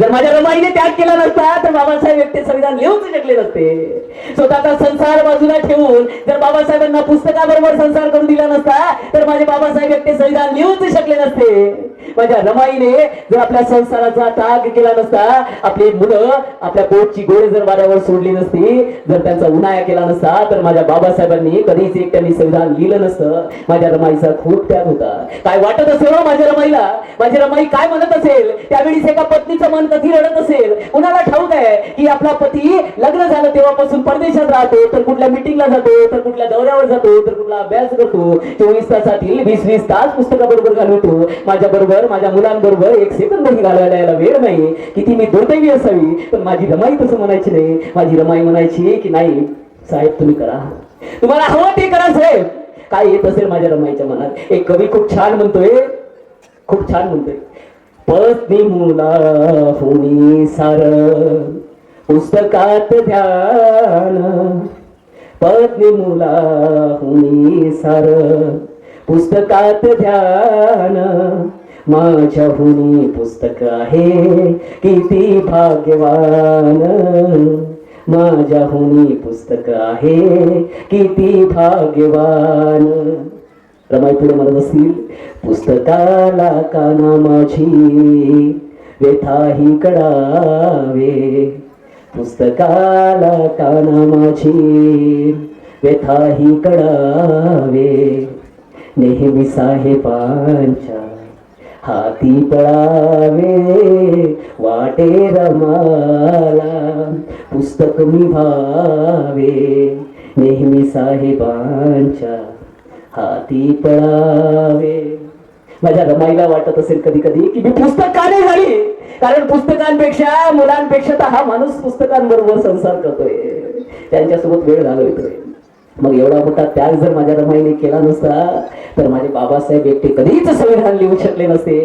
जर माझ्या रमाईने त्याग केला नसता तर बाबासाहेब एकटे संविधान लिहूच शकले नसते. स्वतःचा संसार बाजूला ठेवून जर बाबासाहेबांना पुस्तकाबरोबर संसार करून दिला नसता तर माझे बाबासाहेब एकटे संविधान लिहूच शकले नसते. माझ्या रमाईने जर आपल्या संसाराचा त्याग केला नसता, आपली मुलं आपल्या पोटची गोळे जर वाऱ्यावर सोडली नसती, जर त्यांचा उन्हाळा केला नसता तर माझ्या बाबासाहेबांनी कधीच एकट्याने संविधान लिहिलं नसतं. माझ्या रमाईचा खूप त्याग होता. काय वाटत असेल हो माझ्या रमाईला? माझी रमाई काय म्हणत असेल त्यावेळी? एका पत्नीचं मन कधी रडत असेल? कुणाला ठाऊक आहे की आपला पती लग्न झालं तेव्हापासून परदेशात राहतो, तर कुठल्या मिटिंगला जातो, तर कुठल्या दौऱ्यावर जातो, तर कुठला अभ्यास करतो, 24 तासातील 20-20 तास पुस्तकाबरोबर घालवतो. माझ्या बरोबर, माझ्या मुलांबरोबर एक सेकंदही घालवायला यायला वेळ नाही. किती मी दुर्दैवी असावी. पण माझी रमाई तसं म्हणायची नाही. माझी रमाई म्हणायची की नाही साहेब तुम्ही करा, तुम्हाला हवं ते करा साहेब. काय येत असेल माझ्या रमाईच्या मनात? एक कवी खूप छान म्हणतोय, खूप छान म्हणतोय, पत्नी मुला होणी सार पुस्तकात ध्यान, पत्नी मुला होणी सार पुस्तकात ध्यान, माझ्या हुनी पुस्तक आहे किती भाग्यवान, माझ्या हुनी पुस्तक आहे किती भाग्यवान. रमाई पुढे म्हणत असतील, पुस्तकाला काना माझी व्यथाही कळावे, पुस्तकाला काना माझी व्यथाही कळावे, नेहमी साहेबांच्या हाती पळावे, वाटे रमाला पुस्तक मी भावे, नेहमी साहेबांच्या हाती पळावे. माझ्या रमाईला वाटत असेल कधी कधी की मी पुस्तक का नाही झाली, कारण पुस्तकांपेक्षा मुलांपेक्षा तर हा माणूस पुस्तकांबरोबर संसार करतोय, त्यांच्यासोबत वेळ घालवतोय. मग एवढा मोठा त्याग जर माझ्या रमाईने केला नसता तर माझे बाबासाहेब एकटे कधीच संविधान लिहू शकले नसते.